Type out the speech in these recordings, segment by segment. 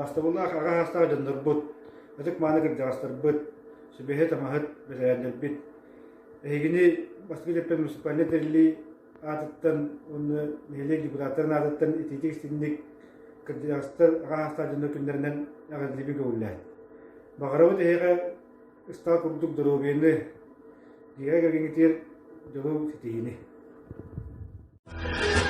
Бастабунах агастар дендербут. Ытык мааны кырдагастарбыт. Сибехе тамахат белэндербит. Эһигини бастыгылеппен муниципальный терли атыттан уонна мехелек депутаттарын атыттан итии-истиңник кырдагастар агастар дендер күннэринэн агадылиби гөүлләй. Багарабыт эһиге стал курдук доробиэни дига гэгиңитер жолу ситигини. Күнэринэн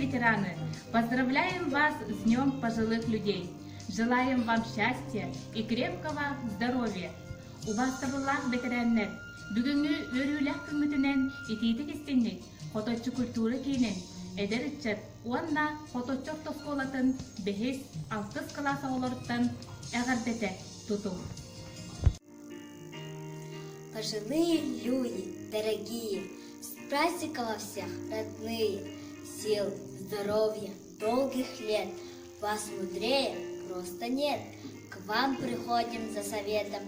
ветераны, поздравляем вас с Днем пожилых людей. Желаем вам счастья и крепкого здоровья. У вас табыллах бетереннер. Бүгүнгү өрүүлэх күннэринэн итии-истиңник Хоточчу култуура киинин э5эрдэ уонна Хоточчу тосколатын 5-6 класс олорттан э5эрдэ тутум. Пожилые люди, дорогие, с праздником всех, родные, сил, здоровья, долгих лет. Вас мудрее просто нет. К вам приходим за советом,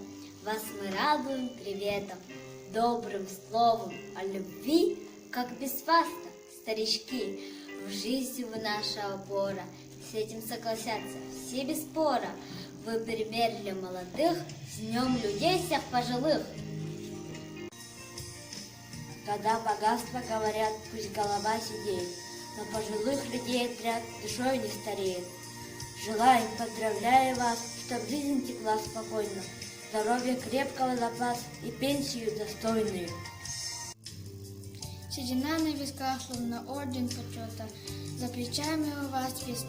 вас мы радуем приветом, добрым словом о любви, как без вас-то, старички, в жизни вы наша опора. С этим согласятся все без спора. Вы пример для молодых, с Днем людей всех пожилых. Когда богатство говорят, пусть голова сидеет, но пожилых людей отряд душой не стареет. Желаем, поздравляю вас, чтоб жизнь текла спокойно, здоровья крепкого запас и пенсию достойную. Седина на висках, словно орден почета, за плечами у вас весь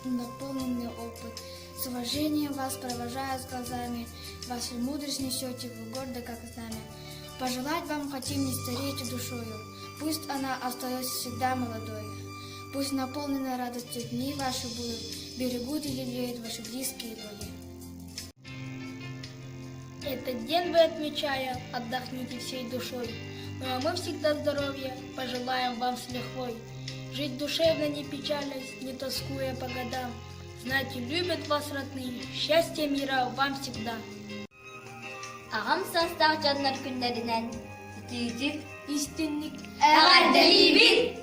наполненный опыт. С уважением вас провожаю с глазами, вашу мудрость несете вы гордо, как знамя. Пожелать вам хотим не стареть душою, пусть она остается всегда молодой. Пусть наполнены радостью дни ваши будут, берегут и лелеют ваши близкие люди. Этот день вы отмечая, отдохните всей душой. Ну а мы всегда здоровья пожелаем вам с лихвой. Жить душевно, не печалясь, не тоскуя по годам. Знайте, любят вас родные, счастья, мира вам всегда. Ағам саастаах жаннар күннэринэн итии-истиң э5эрдэ.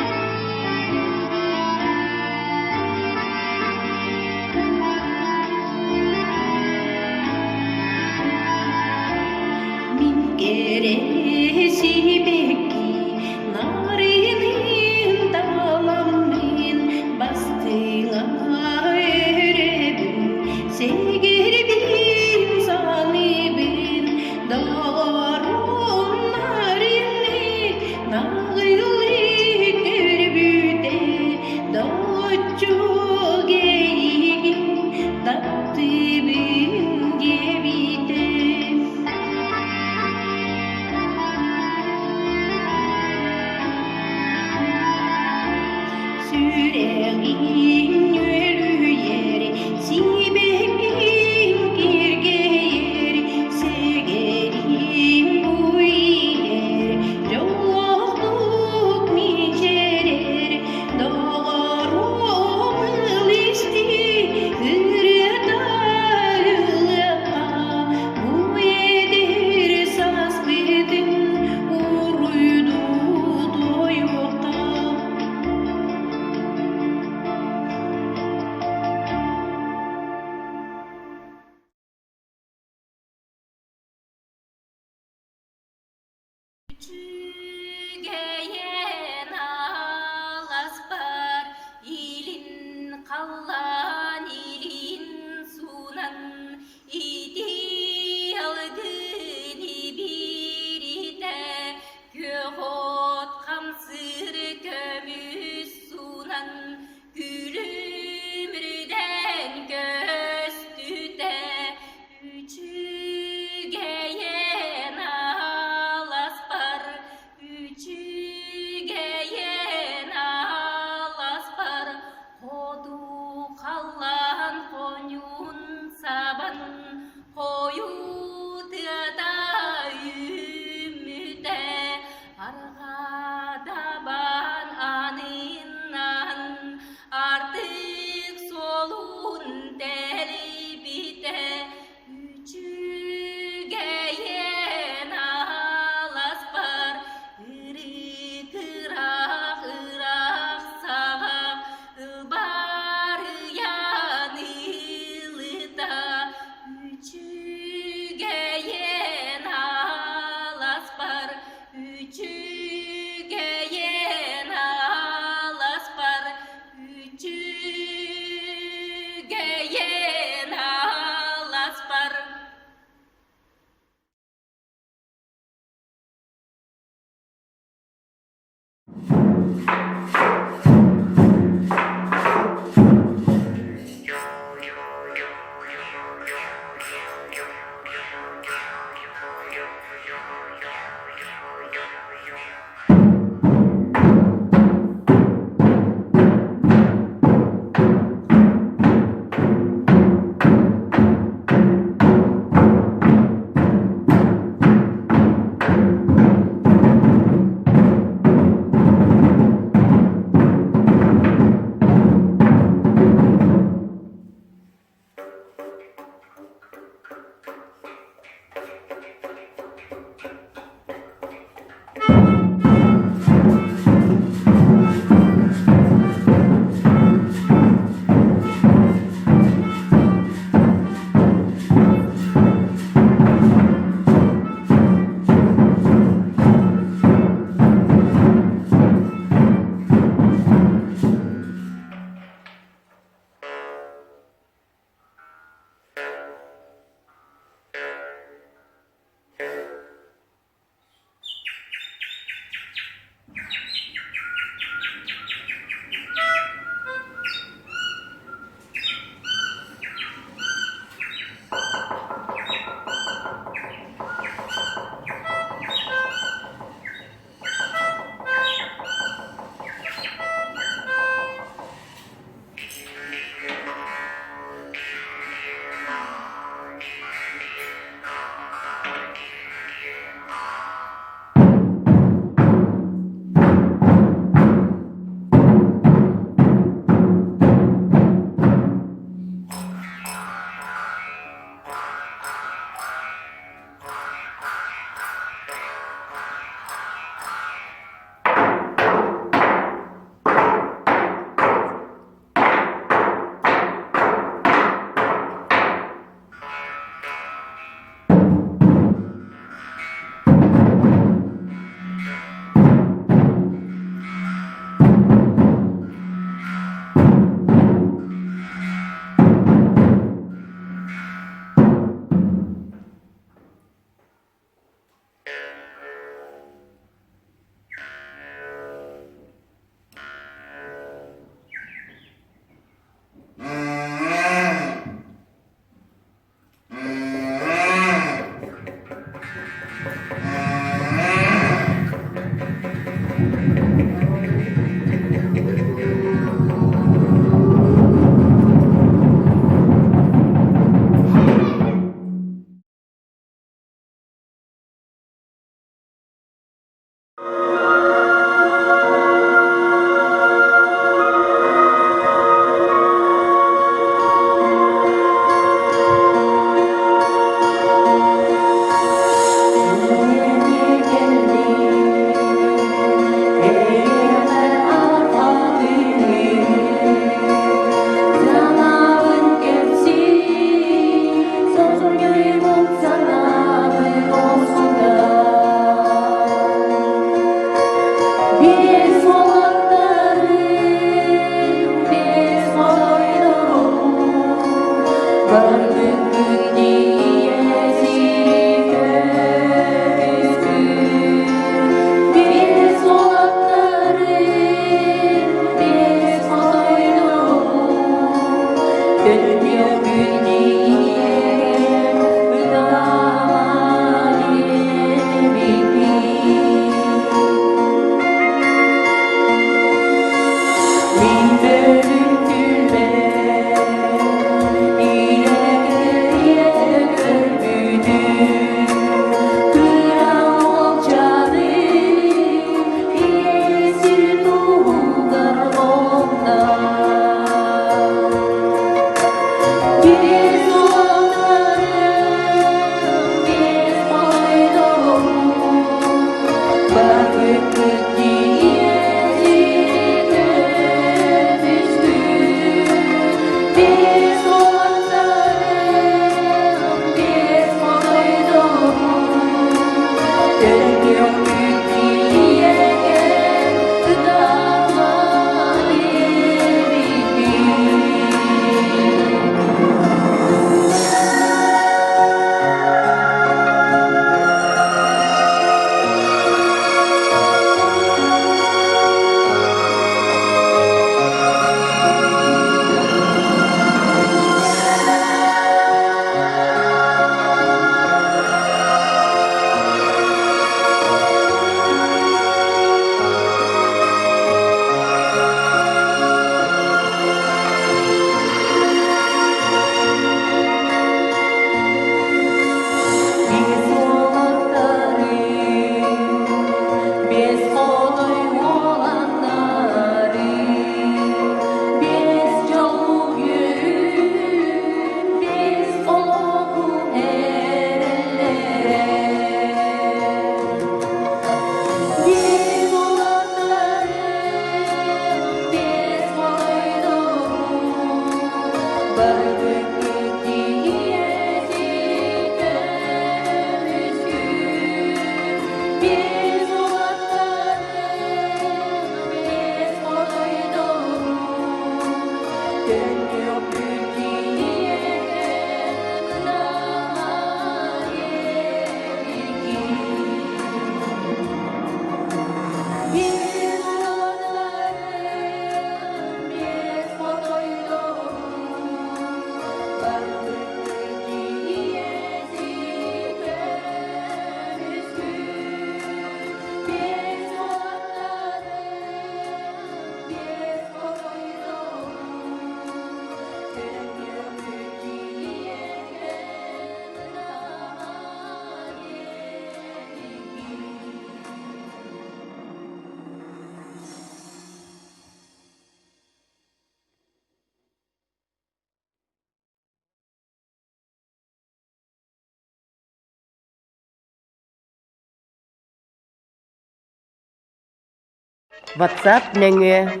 WhatsApp нөңе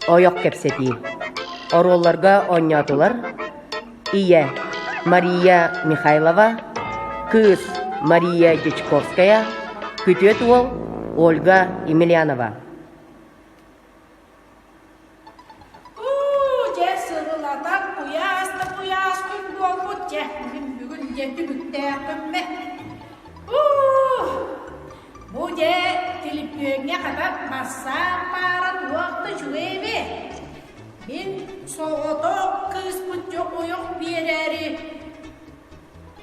ойоқ кепсети. Оролларга ойнатулар. Ия Мария Михайлова, кыз Мария Дичковская, күтөт ол Ольга Емельянова. Bu de telefona kadar masa paran waktu juevi. Bin soğudu kız buçuk uyuk bir eri.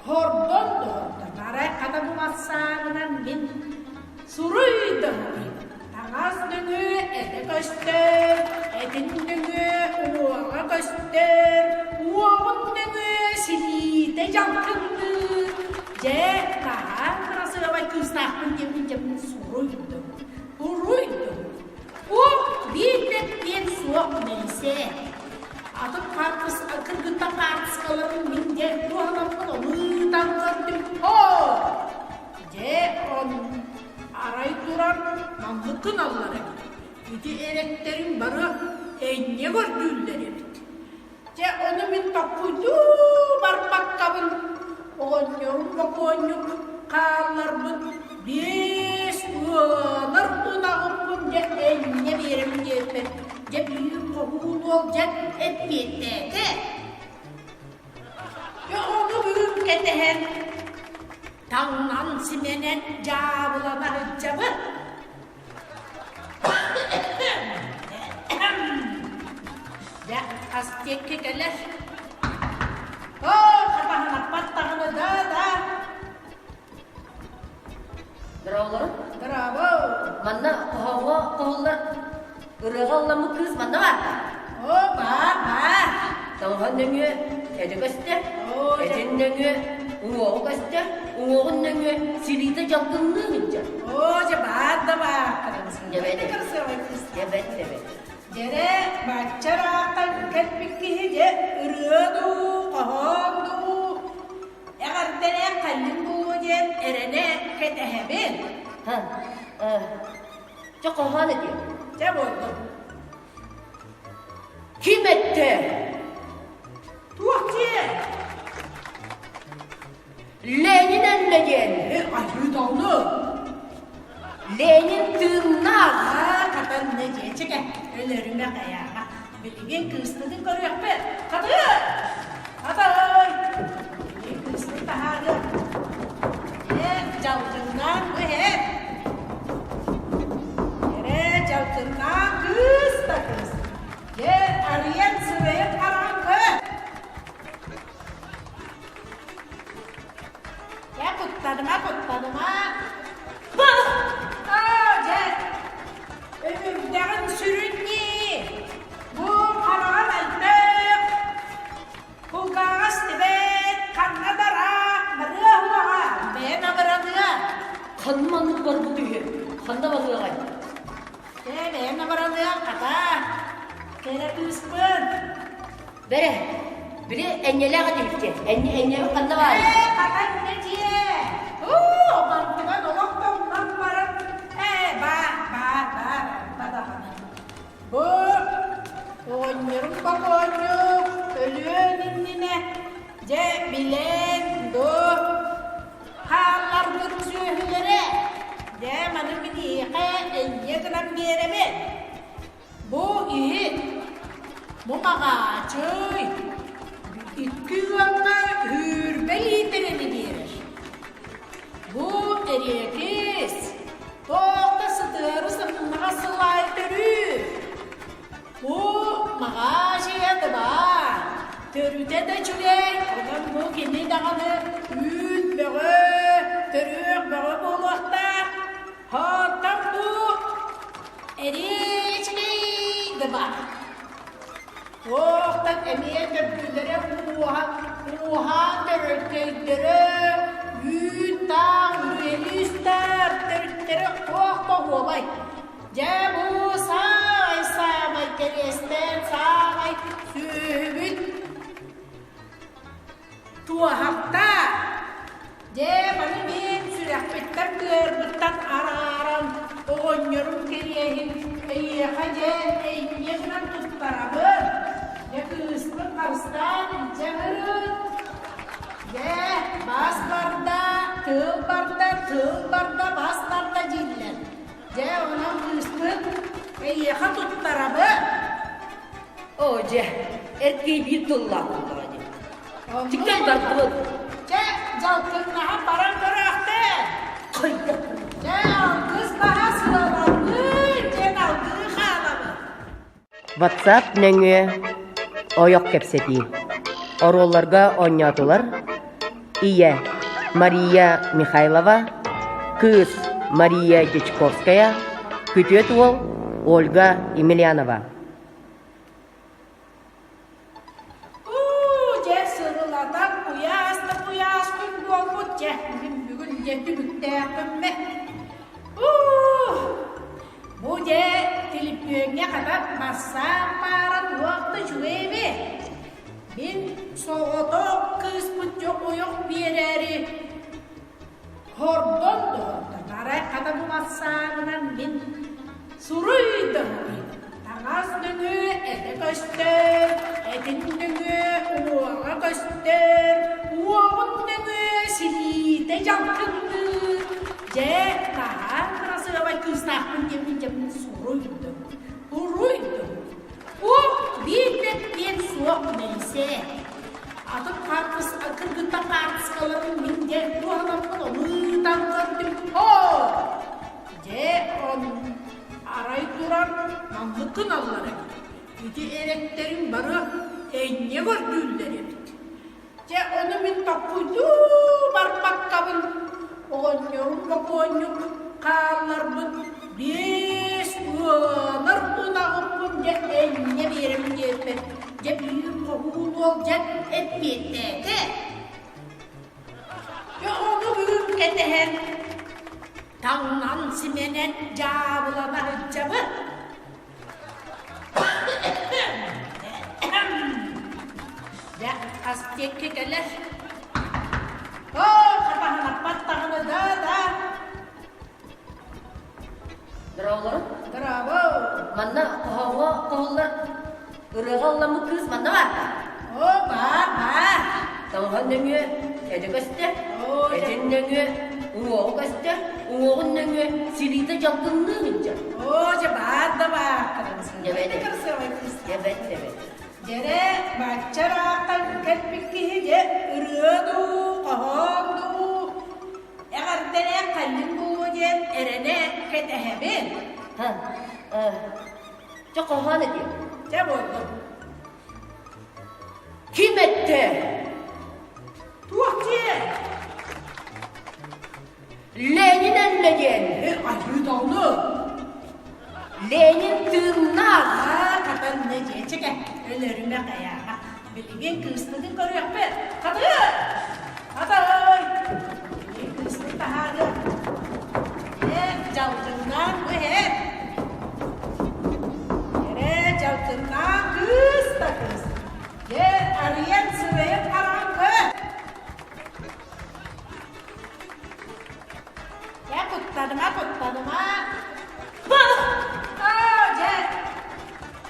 Hordon doğdu. Naray kadar masanın bin suruydum. Tağız dönü ete göster. Etin dönü uğa göster. Uğun dönü silite yankındı. Je tahan rasa apa kustahun jam suruydum. Suruydum. Bilet suak neyse. Atıp karpız, kırgıta karpız kalanın minge duhanapın onu tanıdım. Je on aray turan mamlıkın allara gitti. Ereklerin barı ne gördüğülleri bitti. Je onu min takuydu barpak kabın. Onyuk kallarmın beş uğlar tunağımın je enne verim yeter. Je büyük koğul olacak etmeyette. Ya onu büyük ketehen. Tağınan simenen cavulana hıccabı. Ya aztek kekeler. Katahana patahana da. Bravo. Bravo. Manna kohullar ırıgallamı kız manna var. Var. Tağıhan nöngü ede göster. Eden nöngü uğuğu göster. Uğuğun nöngü silite jalgınlığı gınca. Var da var. Evet. Jere bacaraktan kelpikki je ırıdu, kohondu. Eğer dene kallin bu je erene ketehebin. Çok kohane diyor. Je oldu. Kim etti? Tuhçi. Lenin'en legend. Ayı dağlı. Lenin tırnak. Katan ne je çeke. Ölürüme kayaka. Bilgin kıstadın koruyak be. Katı. Bilgin kıstadın tahadı. Jaltından bu hep. Jaltından kız da kız. Arayan sıraya karanlığı. Ya kutladıma. Ömürden sürünni. Bu karan elbek. Kulgağız tibet. Kannadara. Barıhılağa. Ben abaranığa. Kanmanlık var bu düğü. Kanda bakıya gay. Ben abaranığa kata. Kere kıspın. Bere. Biri enyeler gidip enyeler kanda var. Kata ne diye. Mantığa dolaktan varın. Ba. Bu oynuyorum bakonyuk. Ölüyor ninnine. Je bilen do. Hallar görüsühülere. Je manı biniğe eyyeklam berebe. Bu iyi. Bu mağaçıy. İki yılda uəhuйaanын verir. Bu erkes. Toqta sıdırı sınığa sılay törü. Bu mağaçıya da var. Törüde de çüley. Odan bu kendi dağını üt beğe. Törük beğe bolaqta. Hatta bu eriçli de var. Toqtan emniyet törkülere uğuhan törkülere üttağ ürelüster törkülere toqta huabay. Jabu samay keresten samay sübüt tuahakta. Bani min surähbetler görbütten araran oğonyorum kerehin эйнегинен туттарабын. Кыспын карыстан жагырын. Бас барда, тыл барда, бас барда жиллер. Онан кыспын эйеха туттарабын. Оже, эркей бир тулла. Тиктен бардыбын. Жалкыннаға баран көріқті. Қойды. Кыз баға сылаларды, алды қаламы. WhatsApp нөңі ойық кепсети. Оролларға ойнатылар. Ие Мария Михайлова, кыз Мария Дечковская, күтет ол Ольга Емельянова. Бұл де телеппеңе қадап маса баран уақты жүгейбе. Мен соғытық қыз бұт жоқ ойық берәрі. Хордон доғырды. Нарай қадап масағынан мен сұрыйды. Тағас дөңі әді көстер, әдін дөңі уаға көстер, уағын дөңі силиді жалқынды. Tahan rasa awak kusnahkan jam suruh biar suap melise. Atau kartus akan kita kartus kalau minjem dua orang mutang kertim. On arai turun mamutun Allah. Itu elekterin baru enye gördüler. Onu minta kudu barpak kabin. Onyum, kalarbın, beş uğanır unağıpın, enye verim yepen, büyük kohul olacak etmeyette. Onu büyük etehen, tağınan simenen cavılana hıccabı. Az tekke gelir. Katahana patahana da. Dırağları? Bravo. Manna kohullar ırığallamı kız manna var da? Var. Tamam nöngü edi göster. Edin nöngü uğuğu göster. Uğuğun nöngü silite jalkınlığı hınca. Var da var. Evet. Jere bacara kalpikki je ırıdu, kohondu. Eğer dene kalbin bu je erene ketehebin. Çok kohon ediyor. Çabuk. Kim etti? Tuhçi. Lenin'en legend. Acı dağlı. Lenin tırnak. Katan ne çeke. Ölürüme kaya. Bilgin kıstığın koruyor be. Katay. Kıstığın tahadı. Jaltından bu hep. Jaltından kız. Arayan sıraya karanlığı. Ya kutladıma.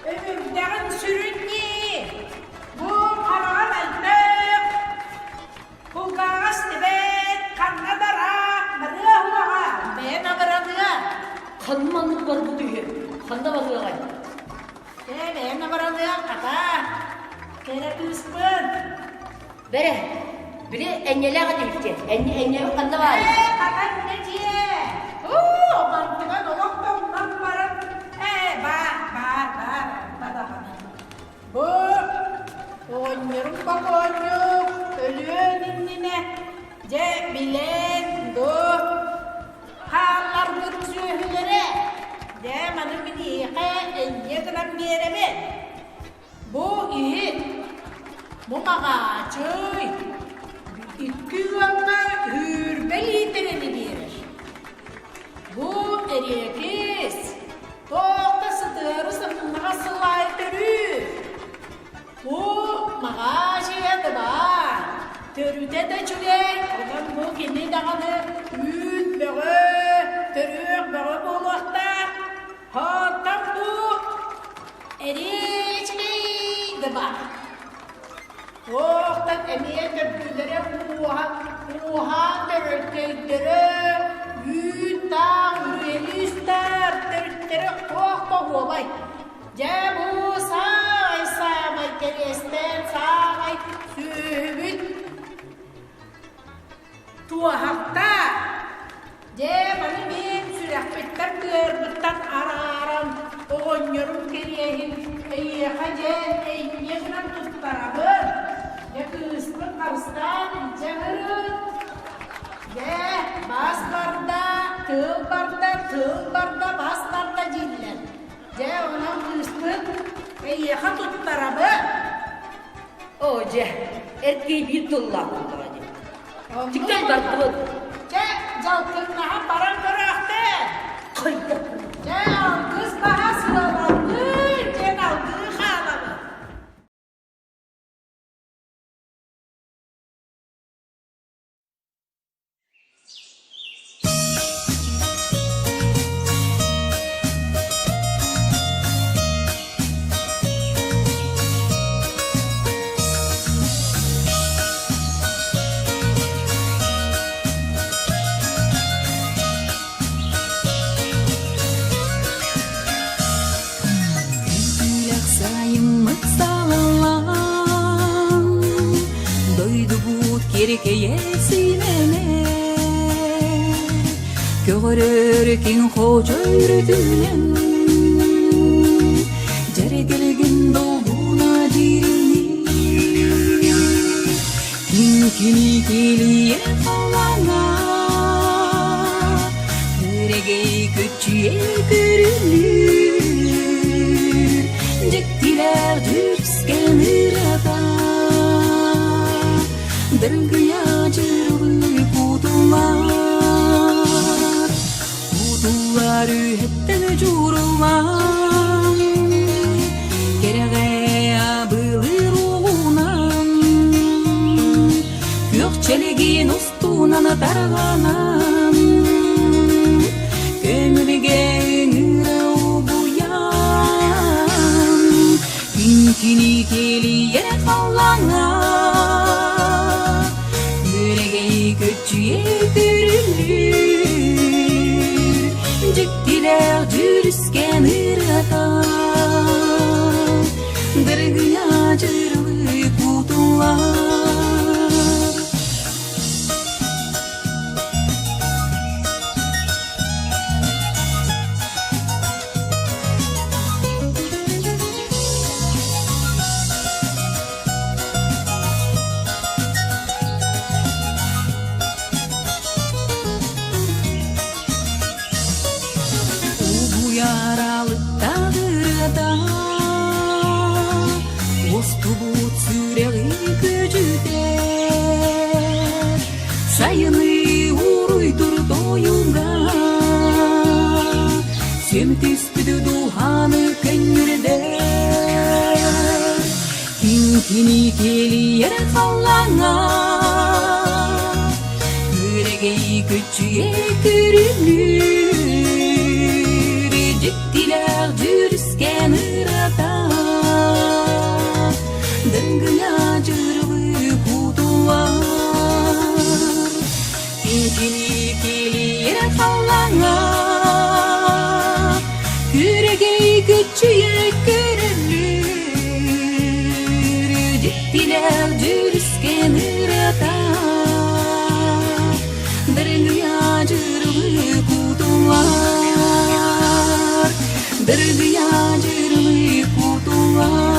Ömürden sürünni. Bu karağım elbek. Kulgağız tibet. Kanna dara. Marıya hulağa. Ben abaranıya. Kanmanlık var bu düğü. Kanda bakıyor gayet. Ben abaranıya kata. Kere kıspın. Biri enyeler kadar enye kanda var. Kata ne diye. Bantıma dolaktan varım. Bar. Bu onyurun bakonyuk. Ölüyor ninnine. Bilen do. Hallar gürüzühülere. Manım biniğe enye kıram bir yere ben. Bu iyi. Bu mağaçıy. İki yılda uhlellitterä verir. Bu erkes. Toqtasıdır sınığa sılайтыры. Bu mağaçıyadı var. Törüte de çüley. Ondan bu kendi dağını üt beğe. Törük beğe bolaqta. Hatta bu эречмейді бар. Оқтан әмейен көргілері уһуйаанын дөрөлтөйдері, үйттан, үйелістер, дөрөлттері оқта олай. Жәбу сағай келестен, сағай сүйбіт. Туахақта, жәбаны мен сурэхтэн көрбіттен арарам, оғынырым керейін, эһигини эйнегінен тұттарабын, екіспін қарыстан жәңірін. Бас барда, тыл барда, бас барда жиллер. Онан кыспын, эйеха тұттарабын. О, эркей бир тұлла тұлла. Тиктен бардыбын. Жалқыннаға баран көріқті. Қойды. Алғыз баға сылалады, алғы қалады. Көрөркен Хоточчу'нен жарекелген долгуна дирини кинкини келие қалана көрегей көтчүе көрүлүр жектилер жүрскен ырата дыргыя жырылы путулар улэhitэрэ журулан кереге былырунан көкчелеген устунан тарганан көңүлге үңүрө буян кинкини келие каллана көрегей көтчүе көрүлүр жектилер жүріскен ырата дыргыя жырылы путулар Сайыны уруй турдоюнга Сем түспүдү духаны кэннэрбитин кинкини келие каллана көрегей көтчүе көрүлүр жектилер жүрүскен ырата дыңгыя жырылы путулар кинкини келие каллана көрегей көтчүе көрүлүр жектилер жүрүскен ырата дыңгыя жырылы путулар дыңгыя жырылы путулар